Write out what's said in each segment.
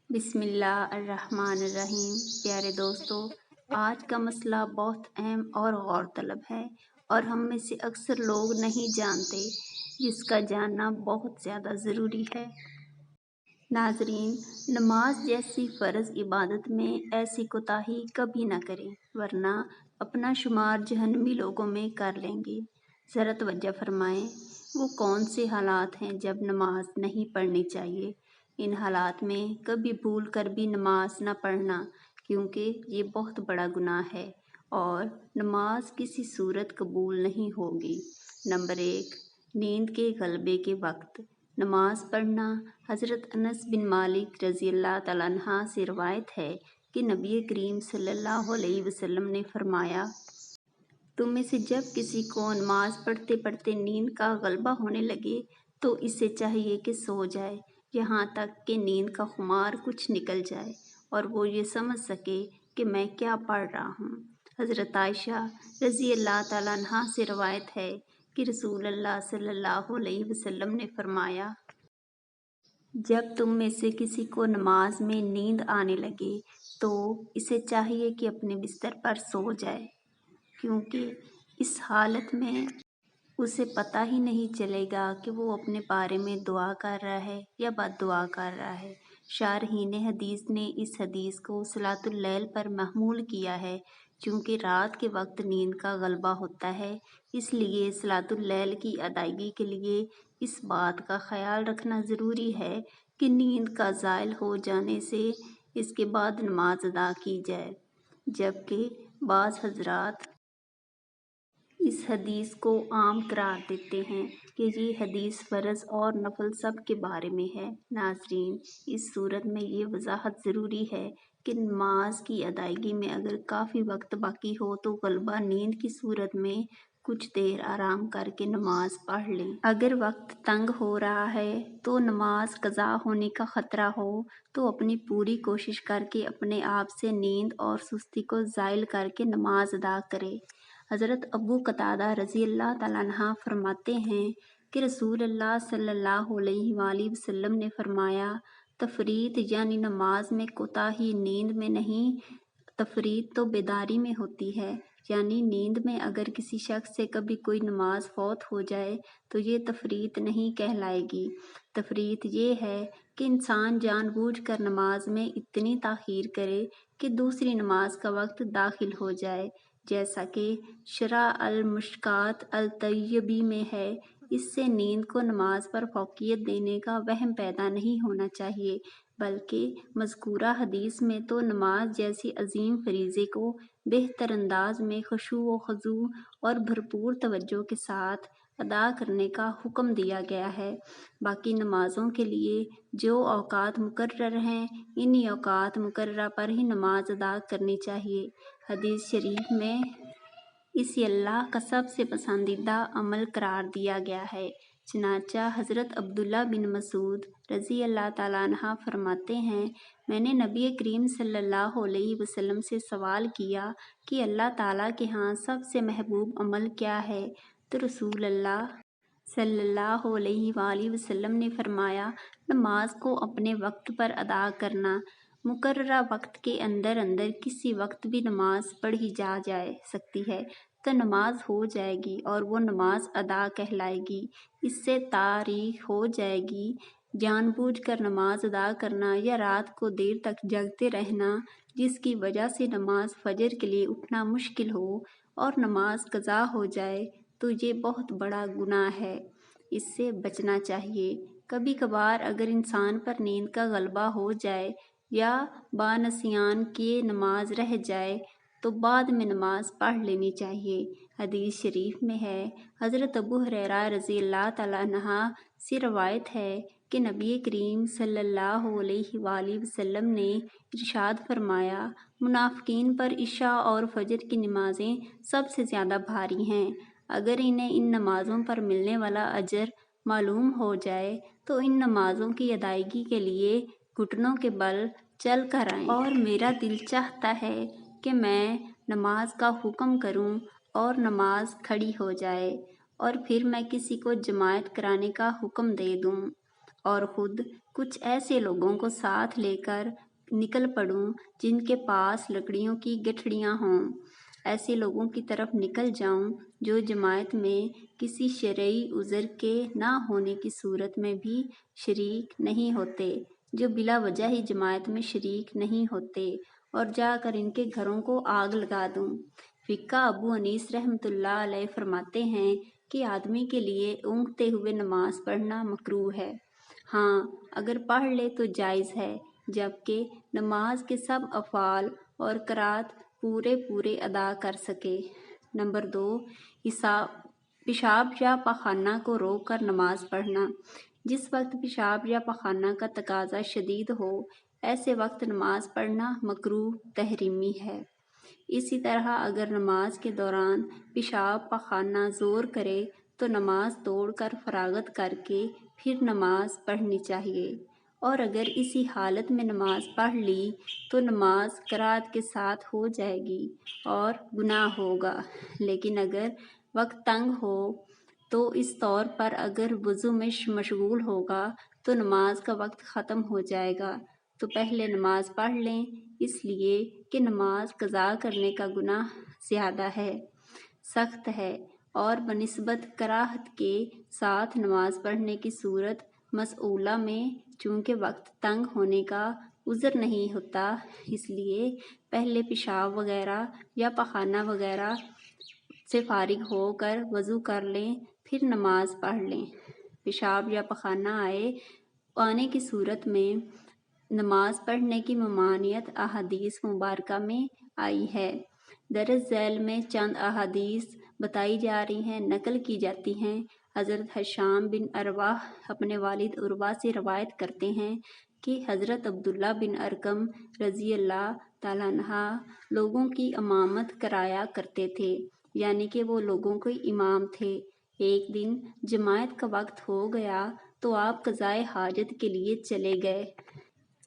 بسم اللہ الرحمن الرحیم۔ پیارے دوستو، آج کا مسئلہ بہت اہم اور غور طلب ہے اور ہم میں سے اکثر لوگ نہیں جانتے، جس کا جاننا بہت زیادہ ضروری ہے۔ ناظرین، نماز جیسی فرض عبادت میں ایسی کوتاہی کبھی نہ کریں، ورنہ اپنا شمار جہنمی لوگوں میں کر لیں گے۔ ذرا توجہ فرمائیں، وہ کون سے حالات ہیں جب نماز نہیں پڑھنی چاہیے؟ ان حالات میں کبھی بھول کر بھی نماز نہ پڑھنا، کیونکہ یہ بہت بڑا گناہ ہے اور نماز کسی صورت قبول نہیں ہوگی۔ نمبر 1، نیند کے غلبے کے وقت نماز پڑھنا۔ حضرت انس بن مالک رضی اللہ تعالیٰ عنہ سے روایت ہے کہ نبی کریم صلی اللہ علیہ وسلم نے فرمایا، تم میں سے جب کسی کو نماز پڑھتے پڑھتے نیند کا غلبہ ہونے لگے تو اسے چاہیے کہ سو جائے، یہاں تک کہ نیند کا خمار کچھ نکل جائے اور وہ یہ سمجھ سکے کہ میں کیا پڑھ رہا ہوں۔ حضرت عائشہ رضی اللہ تعالیٰ عنہ سے روایت ہے کہ رسول اللہ صلی اللہ علیہ وسلم نے فرمایا، جب تم میں سے کسی کو نماز میں نیند آنے لگے تو اسے چاہیے کہ اپنے بستر پر سو جائے، کیونکہ اس حالت میں اسے پتہ ہی نہیں چلے گا کہ وہ اپنے بارے میں دعا کر رہا ہے یا بد دعا کر رہا ہے۔ شارحین حدیث نے اس حدیث کو صلاۃ اللیل پر محمول کیا ہے، چونکہ رات کے وقت نیند کا غلبہ ہوتا ہے، اس لیے صلاۃ اللیل کی ادائیگی کے لیے اس بات کا خیال رکھنا ضروری ہے کہ نیند کا زائل ہو جانے سے اس کے بعد نماز ادا کی جائے، جبکہ بعض حضرات اس حدیث کو عام قرار دیتے ہیں کہ یہ حدیث فرض اور نفل سب کے بارے میں ہے۔ ناظرین، اس صورت میں یہ وضاحت ضروری ہے کہ نماز کی ادائیگی میں اگر کافی وقت باقی ہو تو غالباً نیند کی صورت میں کچھ دیر آرام کر کے نماز پڑھ لیں۔ اگر وقت تنگ ہو رہا ہے تو نماز قضا ہونے کا خطرہ ہو تو اپنی پوری کوشش کر کے اپنے آپ سے نیند اور سستی کو زائل کر کے نماز ادا کرے۔ حضرت ابو قتادہ رضی اللہ تعالیٰ عنہ فرماتے ہیں کہ رسول اللہ صلی اللہ علیہ وآلہ وسلم نے فرمایا، تفریط یعنی نماز میں کوتاہی نیند میں نہیں، تفریط تو بیداری میں ہوتی ہے، یعنی نیند میں اگر کسی شخص سے کبھی کوئی نماز فوت ہو جائے تو یہ تفریط نہیں کہلائے گی۔ تفریط یہ ہے کہ انسان جان بوجھ کر نماز میں اتنی تاخیر کرے کہ دوسری نماز کا وقت داخل ہو جائے، جیسا کہ شرح المشکات الطیبی میں ہے۔ اس سے نیند کو نماز پر فوقیت دینے کا وہم پیدا نہیں ہونا چاہیے، بلکہ مذکورہ حدیث میں تو نماز جیسی عظیم فریضے کو بہتر انداز میں خشوع و خضوع اور بھرپور توجہ کے ساتھ ادا کرنے کا حکم دیا گیا ہے۔ باقی نمازوں کے لیے جو اوقات مقرر ہیں، انہی اوقات مقررہ پر ہی نماز ادا کرنی چاہیے۔ حدیث شریف میں اسے اللہ کا سب سے پسندیدہ عمل قرار دیا گیا ہے۔ چنانچہ حضرت عبداللہ بن مسعود رضی اللہ تعالیٰ عنہ فرماتے ہیں، میں نے نبی کریم صلی اللہ علیہ وسلم سے سوال کیا کہ اللہ تعالیٰ کے ہاں سب سے محبوب عمل کیا ہے؟ تو رسول اللہ صلی اللہ علیہ وآلہ وسلم نے فرمایا، نماز کو اپنے وقت پر ادا کرنا۔ مقررہ وقت کے اندر اندر کسی وقت بھی نماز پڑھی جا سکتی ہے تو نماز ہو جائے گی اور وہ نماز ادا کہلائے گی، اس سے تاریخ ہو جائے گی۔ جان بوجھ کر نماز ادا کرنا یا رات کو دیر تک جگتے رہنا جس کی وجہ سے نماز فجر کے لیے اٹھنا مشکل ہو اور نماز قضا ہو جائے تو یہ بہت بڑا گناہ ہے، اس سے بچنا چاہیے۔ کبھی کبھار اگر انسان پر نیند کا غلبہ ہو جائے یا بانسیان کیے نماز رہ جائے تو بعد میں نماز پڑھ لینی چاہیے۔ حدیث شریف میں ہے، حضرت ابو ہریرہ رضی اللہ تعالیٰ عنہ سے روایت ہے کہ نبی کریم صلی اللہ علیہ وآلہ وسلم نے ارشاد فرمایا، منافقین پر عشاء اور فجر کی نمازیں سب سے زیادہ بھاری ہیں، اگر انہیں ان نمازوں پر ملنے والا اجر معلوم ہو جائے تو ان نمازوں کی ادائیگی کے لیے گھٹنوں کے بل چل کر آئیں۔ اور میرا دل چاہتا ہے کہ میں نماز کا حکم کروں اور نماز کھڑی ہو جائے اور پھر میں کسی کو جماعت کرانے کا حکم دے دوں۔ اور خود کچھ ایسے لوگوں کو ساتھ لے کر نکل پڑوں جن کے پاس لکڑیوں کی گٹھڑیاں ہوں۔ ایسے لوگوں کی طرف نکل جاؤں جو جماعت میں کسی شرعی عذر کے نہ ہونے کی صورت میں بھی شریک نہیں ہوتے، جو بلا وجہ ہی جماعت میں شریک نہیں ہوتے، اور جا کر ان کے گھروں کو آگ لگا دوں۔ فقہ ابو انیس رحمۃ اللہ علیہ فرماتے ہیں کہ آدمی کے لیے اونگتے ہوئے نماز پڑھنا مکروہ ہے، ہاں اگر پڑھ لے تو جائز ہے، جبکہ نماز کے سب افعال اور قرات پورے ادا کر سکے۔ نمبر 2، پیشاب یا پاخانہ کو روک کر نماز پڑھنا۔ جس وقت پیشاب یا پاخانہ کا تقاضا شدید ہو، ایسے وقت نماز پڑھنا مکروہ تحریمی ہے۔ اسی طرح اگر نماز کے دوران پیشاب پاخانہ زور کرے تو نماز توڑ کر فراغت کر کے پھر نماز پڑھنی چاہیے، اور اگر اسی حالت میں نماز پڑھ لی تو نماز قرات کے ساتھ ہو جائے گی اور گناہ ہوگا۔ لیکن اگر وقت تنگ ہو تو اس طور پر اگر وضو میں مشغول ہوگا تو نماز کا وقت ختم ہو جائے گا، تو پہلے نماز پڑھ لیں، اس لیے کہ نماز قضا کرنے کا گناہ زیادہ ہے، سخت ہے، اور بنسبت کراہت کے ساتھ نماز پڑھنے کی صورت مسئولہ میں چونکہ وقت تنگ ہونے کا عذر نہیں ہوتا، اس لیے پہلے پیشاب وغیرہ یا پاخانہ وغیرہ سے فارغ ہو کر وضو کر لیں، پھر نماز پڑھ لیں۔ پیشاب یا پاخانہ آنے کی صورت میں نماز پڑھنے کی ممانعت احادیث مبارکہ میں آئی ہے۔ درج ذیل میں چند احادیث بتائی جا رہی ہیں، نقل کی جاتی ہیں۔ حضرت ہشام بن عروہ اپنے والد عروہ سے روایت کرتے ہیں کہ حضرت عبداللہ بن ارقم رضی اللہ تعالیٰ عنہ لوگوں کی امامت کرایا کرتے تھے، یعنی کہ وہ لوگوں کے امام تھے۔ ایک دن جماعت کا وقت ہو گیا تو آپ قضائے حاجت کے لیے چلے گئے،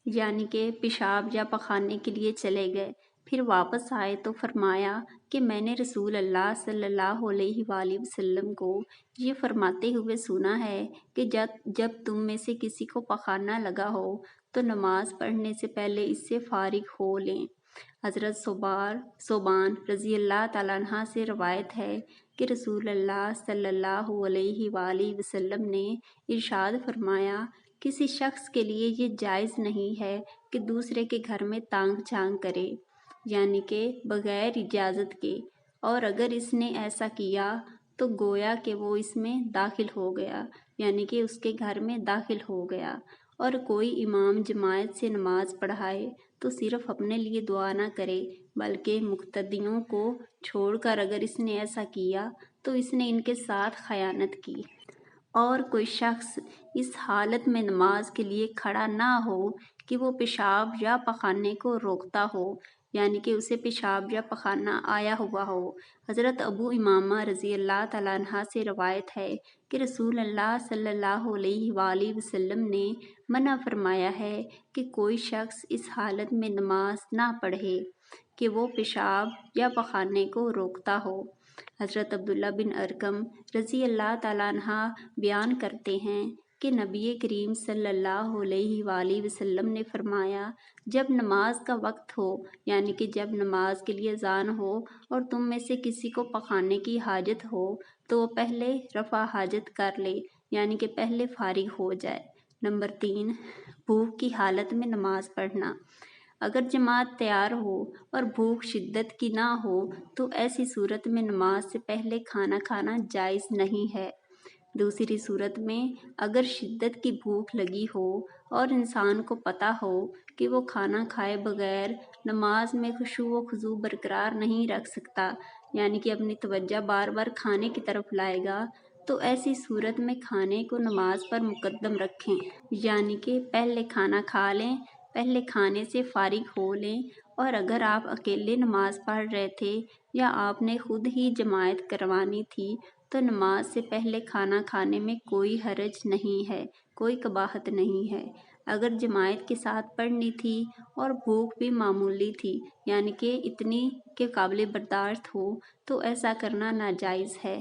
یعنی کہ پیشاب یا پاخانے کے لیے چلے گئے۔ پھر واپس آئے تو فرمایا کہ میں نے رسول اللہ صلی اللہ علیہ وآلہ وسلم کو یہ فرماتے ہوئے سنا ہے کہ جب تم میں سے کسی کو پاخانہ لگا ہو تو نماز پڑھنے سے پہلے اس سے فارغ ہو لیں۔ حضرت صوبان رضی اللہ تعالیٰ عنہ سے روایت ہے کہ رسول اللہ صلی اللہ علیہ وآلہ وسلم نے ارشاد فرمایا، کسی شخص کے لیے یہ جائز نہیں ہے کہ دوسرے کے گھر میں تانگ جھانگ کرے، یعنی کہ بغیر اجازت کے، اور اگر اس نے ایسا کیا تو گویا کہ وہ اس میں داخل ہو گیا، یعنی کہ اس کے گھر میں داخل ہو گیا۔ اور کوئی امام جماعت سے نماز پڑھائے تو صرف اپنے لیے دعا نہ کرے بلکہ مقتدیوں کو چھوڑ کر اگر اس نے ایسا کیا تو اس نے ان کے ساتھ خیانت کی۔ اور کوئی شخص اس حالت میں نماز کے لیے کھڑا نہ ہو کہ وہ پیشاب یا پاخانے کو روکتا ہو، یعنی کہ اسے پیشاب یا پاخانہ آیا ہوا ہو۔ حضرت ابو امامہ رضی اللہ تعالیٰ عنہ سے روایت ہے کہ رسول اللہ صلی اللہ علیہ وآلہ وسلم نے منع فرمایا ہے کہ کوئی شخص اس حالت میں نماز نہ پڑھے کہ وہ پیشاب یا پاخانے کو روکتا ہو۔ حضرت عبداللہ بن ارقم رضی اللہ تعالیٰ عنہ بیان کرتے ہیں کہ نبی کریم صلی اللہ علیہ وآلہ وسلم نے فرمایا، جب نماز کا وقت ہو، یعنی کہ جب نماز کے لیے اذان ہو اور تم میں سے کسی کو پاخانے کی حاجت ہو تو وہ پہلے رفع حاجت کر لے، یعنی کہ پہلے فارغ ہو جائے۔ نمبر 3، بھوک کی حالت میں نماز پڑھنا۔ اگر جماعت تیار ہو اور بھوک شدت کی نہ ہو تو ایسی صورت میں نماز سے پہلے کھانا کھانا جائز نہیں ہے۔ دوسری صورت میں اگر شدت کی بھوک لگی ہو اور انسان کو پتہ ہو کہ وہ کھانا کھائے بغیر نماز میں خشوع و خضوع برقرار نہیں رکھ سکتا، یعنی کہ اپنی توجہ بار بار کھانے کی طرف لائے گا، تو ایسی صورت میں کھانے کو نماز پر مقدم رکھیں، یعنی کہ پہلے کھانا کھا لیں، پہلے کھانے سے فارغ ہو لیں۔ اور اگر آپ اکیلے نماز پڑھ رہے تھے یا آپ نے خود ہی جماعت کروانی تھی تو نماز سے پہلے کھانا کھانے میں کوئی حرج نہیں ہے، کوئی قباحت نہیں ہے۔ اگر جماعت کے ساتھ پڑھنی تھی اور بھوک بھی معمولی تھی، یعنی کہ اتنی کہ قابل برداشت ہو، تو ایسا کرنا ناجائز ہے۔